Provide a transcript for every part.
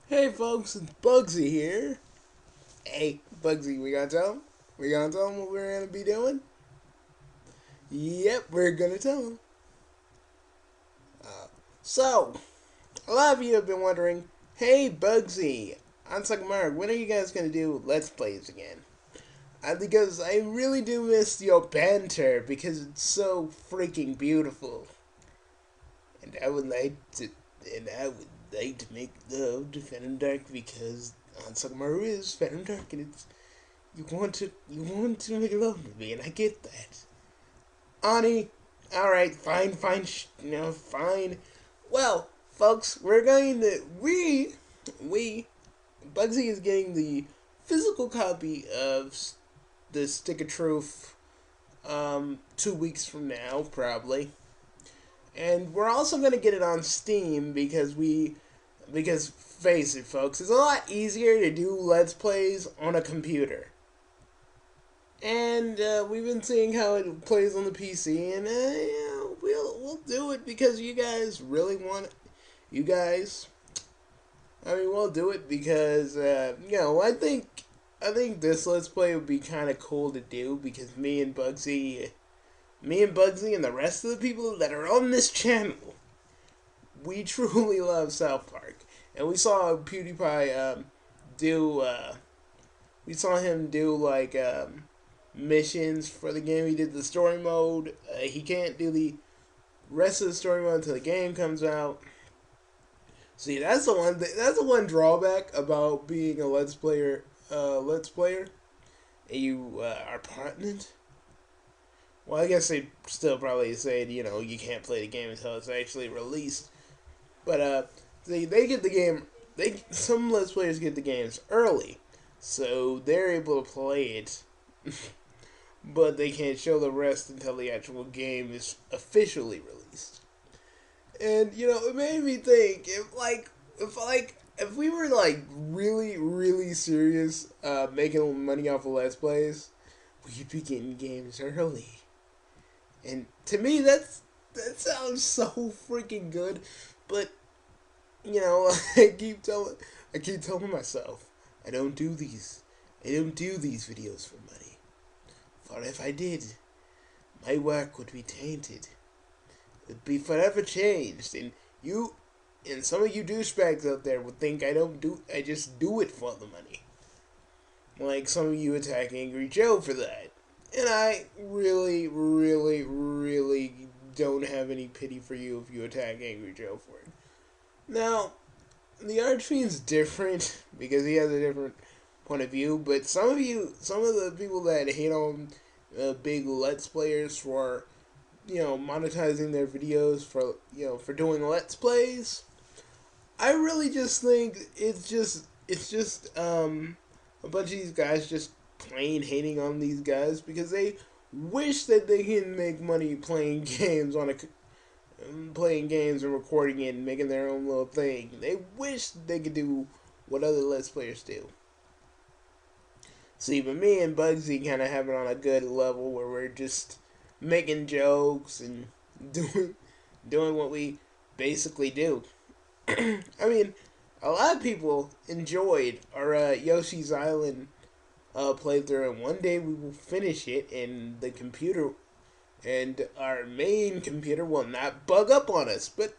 Hey folks, it's Bugsy here. Hey, Bugsy, we gonna tell him? We gonna tell him what we're gonna be doing? Yep, we're gonna tell him. So, a lot of you have been wondering, hey Bugsy, on Suckmark, when are you guys gonna do Let's Plays again? Because I really do miss your banter because it's so freaking beautiful. And I would like to, and I would like to make love to Phantom Dark because on Suckmark is Phantom Dark and it's you want to make love to me, and I get that. Ani, all right, fine, fine, fine. Well, folks, we're going to we Bugsy is getting the physical copy of the Stick of Truth 2 weeks from now, probably, and we're also going to get it on Steam because face it, folks, it's a lot easier to do Let's Plays on a computer. And we've been seeing how it plays on the PC, and we'll do it because you guys really want it. You guys, I mean, we'll do it because I think this Let's Play would be kind of cool to do because me and Bugsy, and the rest of the people that are on this channel, we truly love South Park, and we saw PewDiePie do. We saw him do like missions for the game. He did the story mode. He can't do the rest of the story mode until the game comes out. See, that's the one. That's the one drawback about being a Let's Player. Let's Player, and you are partnered. Well, I guess they still probably say you can't play the game until it's actually released. But they get the game. Some Let's Players get the games early, so they're able to play it but they can't show the rest until the actual game is officially released. And it made me think if we were like really really serious making money off of Let's Plays, we'd be getting games early. And to me that sounds so freaking good, but I keep telling myself I don't do these videos for money. For if I did, my work would be tainted. It would be forever changed, and some of you douchebags out there would think I just do it for the money. Like some of you attack Angry Joe for that. And I really, really, really don't have any pity for you if you attack Angry Joe for it. Now, the Archfiend's different because he has a different point of view, but some of the people that hate on big Let's Players for monetizing their videos for doing Let's Plays, I really just think it's just a bunch of these guys just plain hating on these guys because they wish that they can make money playing games and recording it and making their own little thing. They wish they could do what other Let's Players do. See, but me and Bugsy kind of have it on a good level where we're just making jokes and doing what we basically do. I mean, a lot of people enjoyed our Yoshi's Island playthrough, and one day we will finish it, and our main computer will not bug up on us. But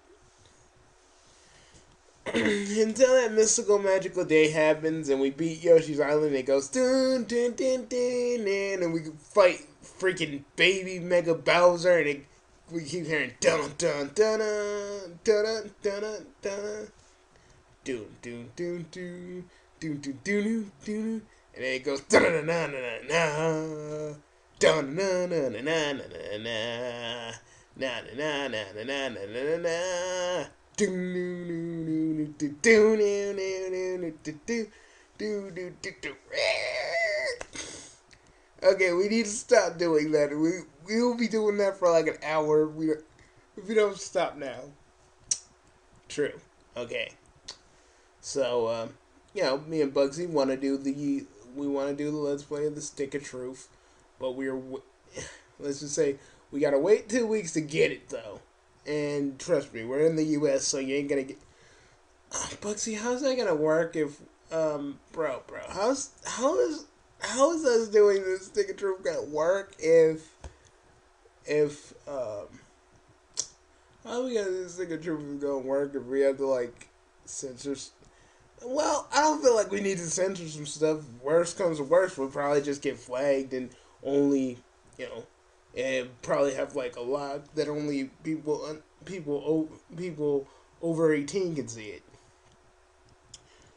until that mystical magical day happens and we beat Yoshi's Island, and it goes dun dun dun dun, and we fight freaking baby Mega Bowser, and we keep hearing dun dun dun dun dun dun dun dun dun dun dun dun dun dun dun, and then it goes dun dun dun dun dun dun dun dun dun dun na na na na na na na na. Okay, we need to stop doing that. We will be doing that for like an hour if we don't stop now. True. Okay. So me and Bugsy want to do the Let's Play of the Stick of Truth, but let's just say we gotta wait 2 weeks to get it though. And trust me, we're in the U.S., so you ain't gonna get. Bugsy, how's that gonna work if, bro, how is us doing this Stick of Truth gonna work if, how are we gonna this Stick of Truth is gonna work if we have to, like, censor? Well, I don't feel like we need to censor some stuff. Worst comes to worst, we'll probably just get flagged and only, you know, and probably have like a lock that only people over 18 can see it.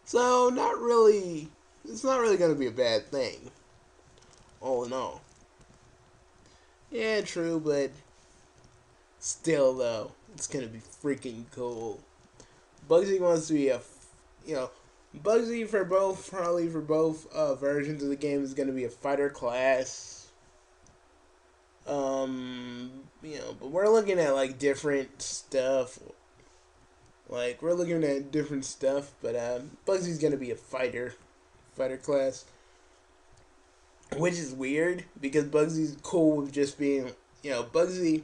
So not really. It's not really gonna be a bad thing. All in all. Yeah, true, but still though, it's gonna be freaking cool. Bugsy wants to be you know, Bugsy for both, probably for both versions of the game is gonna be a fighter class. But we're looking at like different stuff. Like we're looking at different stuff, but Bugsy's gonna be a fighter class, which is weird because Bugsy's cool with just being, Bugsy.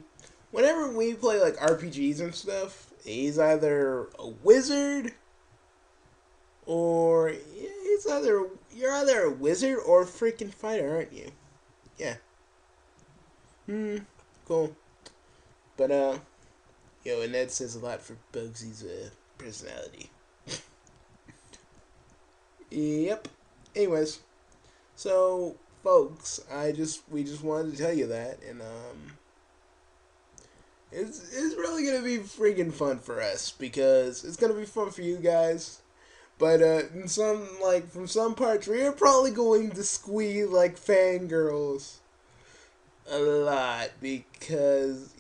Whenever we play like RPGs and stuff, he's either a wizard or you're either a wizard or a freaking fighter, aren't you? Yeah. Cool. But and that says a lot for Bugsy's personality. Yep. Anyways, so folks, we just wanted to tell you that, and it's really gonna be freaking fun for us because it's gonna be fun for you guys. But in from some parts, we're probably going to squeal like fangirls a lot because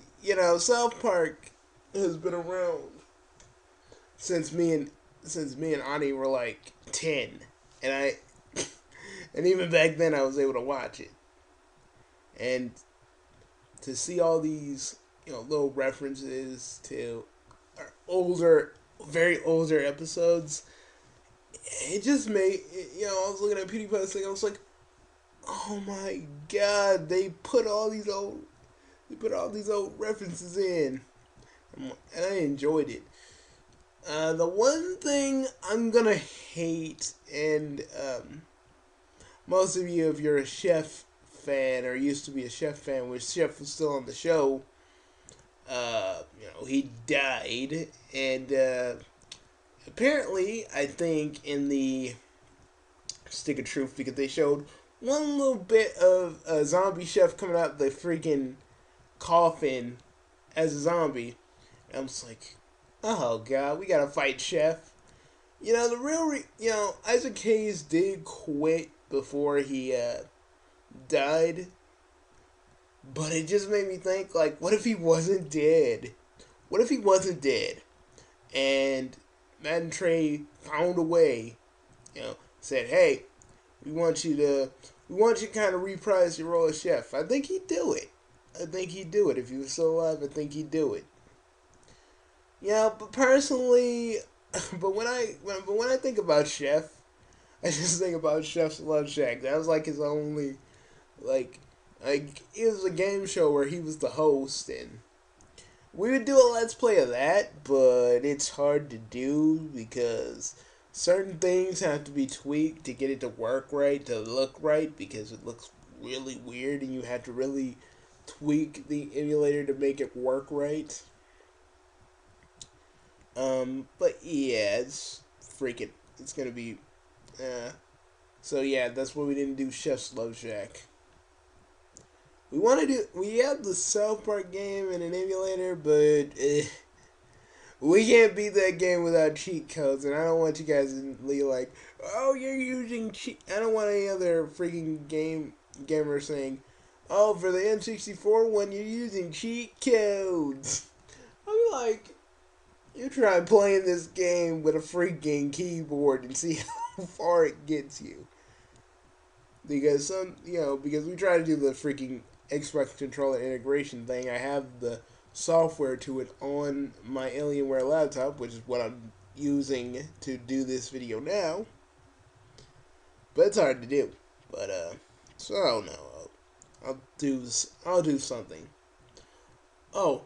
South Park has been around since me and Ani were like 10, and and even back then I was able to watch it, and to see all these little references to our very older episodes, it just made I was looking at PewDiePie's thing, I was like, oh my god, they put all these old references in, and I enjoyed it. The one thing I'm gonna hate, and most of you, if you're a Chef fan or used to be a Chef fan, when Chef was still on the show, he died, and apparently, I think in the Stick of Truth, because they showed one little bit of a zombie chef coming out the freaking coffin as a zombie. And I'm just like, oh god, we gotta fight Chef. Isaac Hayes did quit before he died, but it just made me think, like, what if he wasn't dead? What if he wasn't dead? And Matt and Trey found a way, said, hey, we want you to kind of reprise your role as Chef. I think he'd do it. If he was still alive, I think he'd do it. Yeah, but personally, but when I think about Chef, I just think about Chef's Love Shack. That was like his only, it was a game show where he was the host, and we would do a let's play of that, but it's hard to do because certain things have to be tweaked to get it to work right, to look right, because it looks really weird, and you have to really tweak the emulator to make it work right. But yeah, it's gonna be, so yeah, that's why we didn't do Chef's Love Shack. We have the South Park game in an emulator, but we can't beat that game without cheat codes, and I don't want you guys to be like, oh, you're using cheat. I don't want any other freaking gamer saying, oh, for the N64 one, you're using cheat codes. I'm like, you try playing this game with a freaking keyboard and see how far it gets you. Because because we try to do the freaking Xbox controller integration thing. I have the software to it on my Alienware laptop, which is what I'm using to do this video now. But it's hard to do. But so I don't know. I'll do something. Oh,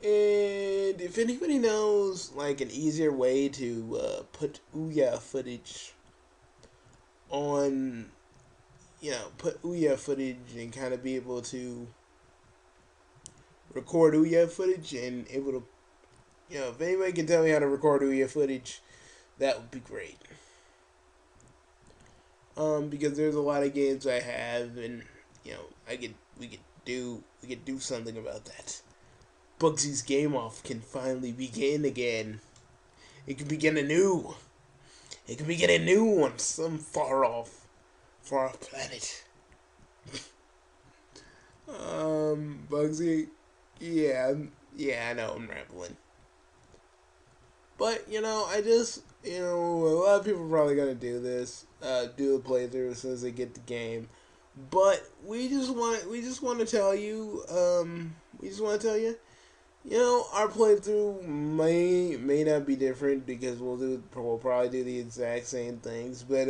And if anybody knows like an easier way to put Ouya footage on, put Ouya footage and kind of be able to record Ouya footage and able to, if anybody can tell me how to record Ouya footage, that would be great. Because there's a lot of games I have, and we could do something about that. Bugsy's Game Off can finally begin again. It can begin anew. It can begin anew on some far planet. Bugsy, yeah, I know I'm rambling. But, a lot of people are probably going to do this, do the playthrough as soon as they get the game. But we just want to tell you, our playthrough may not be different because we'll probably do the exact same things, but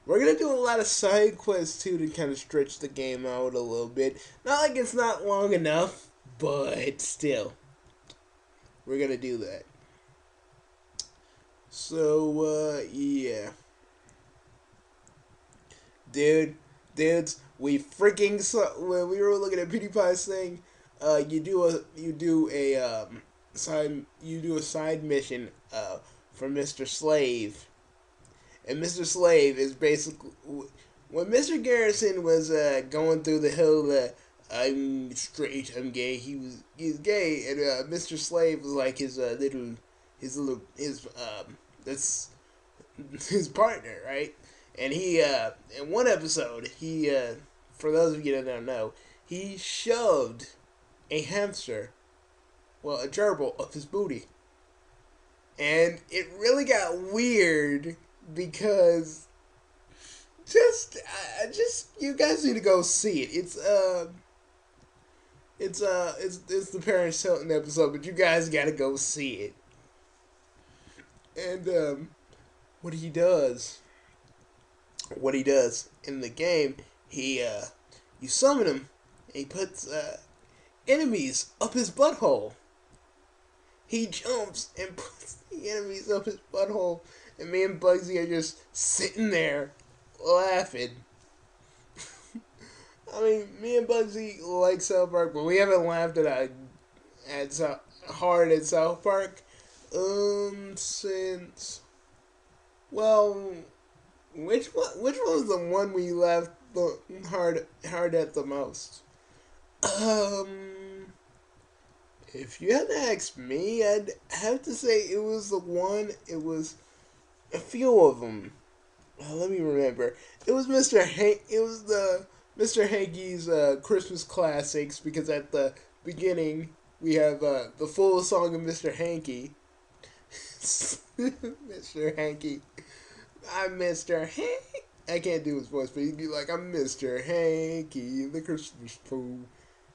we're gonna do a lot of side quests too to kind of stretch the game out a little bit. Not like it's not long enough, but still, we're gonna do that. So yeah, dudes, we freaking when we were looking at PewDiePie's thing. You do a side mission for Mr. Slave, and Mr. Slave is basically when Mr. Garrison was going through the whole I'm straight, I'm gay. He's gay, and Mr. Slave was like his that's his partner, right? And he in one episode he for those of you that don't know, he shoved a hamster, well, a gerbil, up his booty. And it really got weird because just you guys need to go see it. It's the Paris Hilton episode, but you guys gotta go see it. And what he does in the game, you summon him, and he puts enemies up his butthole. He jumps and puts the enemies up his butthole, and me and Bugsy are just sitting there laughing. I mean, me and Bugsy like South Park, but we haven't laughed hard at South Park since, well, which one was the one we laughed hard at the most? If you had to ask me, I'd have to say it was it was a few of them. Let me remember. It was the Mr. Hankey's Christmas classics, because at the beginning we have the full song of Mr. Hankey. Mr. Hankey. I'm Mr. Hankey. I can't do his voice, but he'd be like, I'm Mr. Hankey, the Christmas fool.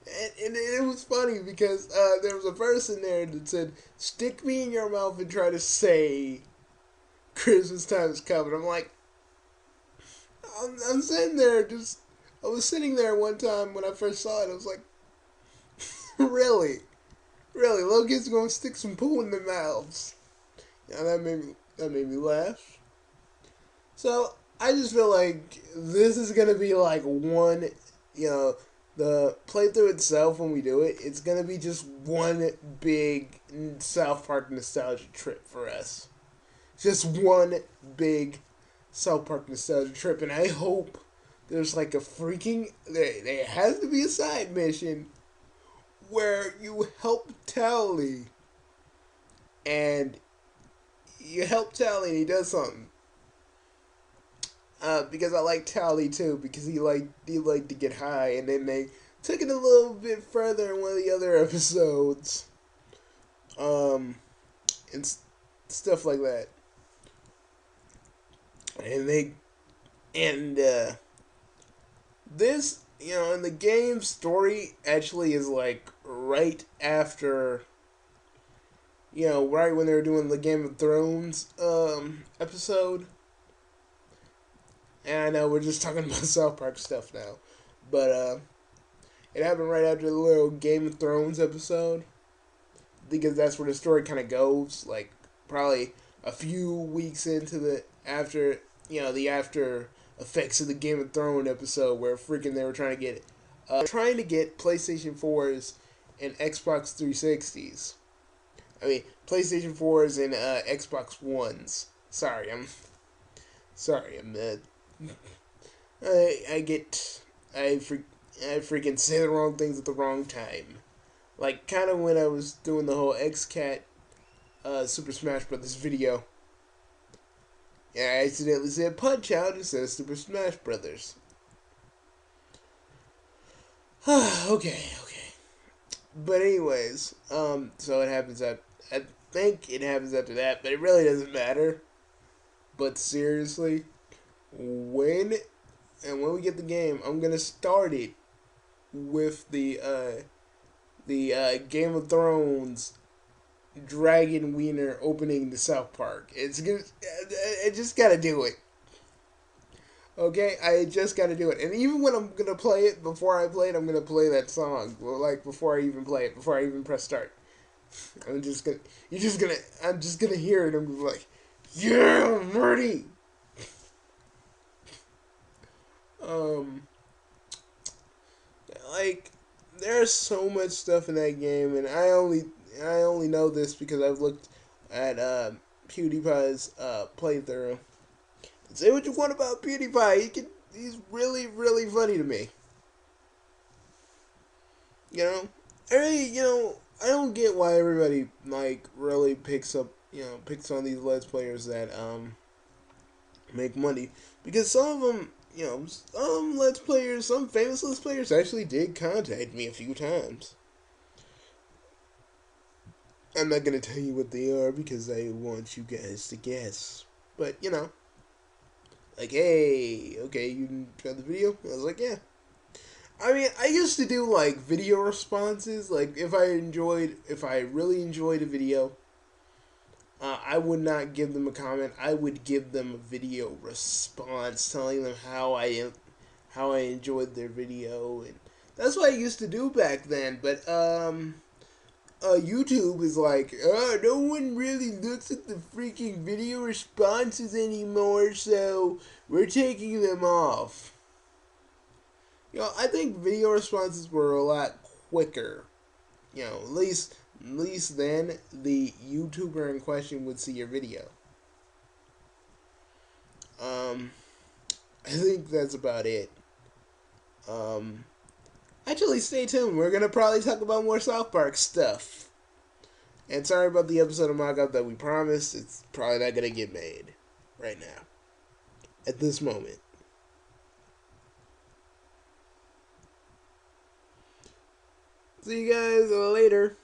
And it was funny because there was a verse in there that said, stick me in your mouth and try to say Christmas time is coming. I'm like, I'm sitting there I was sitting there one time when I first saw it. I was like, really? Little kids gonna stick some poo in their mouths. And that made me laugh. So I just feel like this is gonna be like one, the playthrough itself, when we do it, it's gonna be just one big South Park nostalgia trip for us. Just one big South Park nostalgia trip, and I hope there's like there has to be a side mission where you help Tally, and he does something. Because I like Tally too, because he liked to get high, and then they took it a little bit further in one of the other episodes, and stuff like that. And this, in the game, story actually is like right after, right when they were doing the Game of Thrones episode. And I know we're just talking about South Park stuff now, but it happened right after the little Game of Thrones episode. because that's where the story kind of goes. Like probably a few weeks into the after the after effects of the Game of Thrones episode where freaking they were trying to get PlayStation 4s and Xbox 360s. I mean PlayStation 4s and Xbox Ones. Sorry. I freaking say the wrong things at the wrong time. Like kind of when I was doing the whole XCat Super Smash Brothers video. Yeah, I accidentally said Punch Out instead of Super Smash Brothers. Okay. But anyways, so it happens I think it happens after that, but it really doesn't matter. But seriously, when we get the game, I'm gonna start it with the Game of Thrones Dragon Wiener opening the South Park. It's good. I just gotta do it. Okay, I just gotta do it. And even when I'm gonna play it, before I play it, I'm gonna play that song. Like before I even play it, before I even press start. I'm just gonna hear it. I'm gonna be like, yeah, I'm ready. Like there's so much stuff in that game, and I only know this because I've looked at PewDiePie's playthrough. Say what you want about PewDiePie, he's really really funny to me. You know, I don't get why everybody like really picks on these Let's Players that make money, because some of them. Some Let's Players, some famous Let's Players actually did contact me a few times. I'm not going to tell you what they are because I want you guys to guess. But, like, hey, okay, you tried the video? I was like, yeah. I mean, I used to do, like, video responses. Like, if I really enjoyed a video, I would not give them a comment. I would give them a video response telling them how I enjoyed their video, and that's what I used to do back then. But YouTube is like, no one really looks at the freaking video responses anymore, so we're taking them off. I think video responses were a lot quicker. At least then the YouTuber in question would see your video. I think that's about it. Actually, stay tuned. We're gonna probably talk about more South Park stuff. And sorry about the episode of Mock Up that we promised. It's probably not gonna get made right now. At this moment. See you guys later.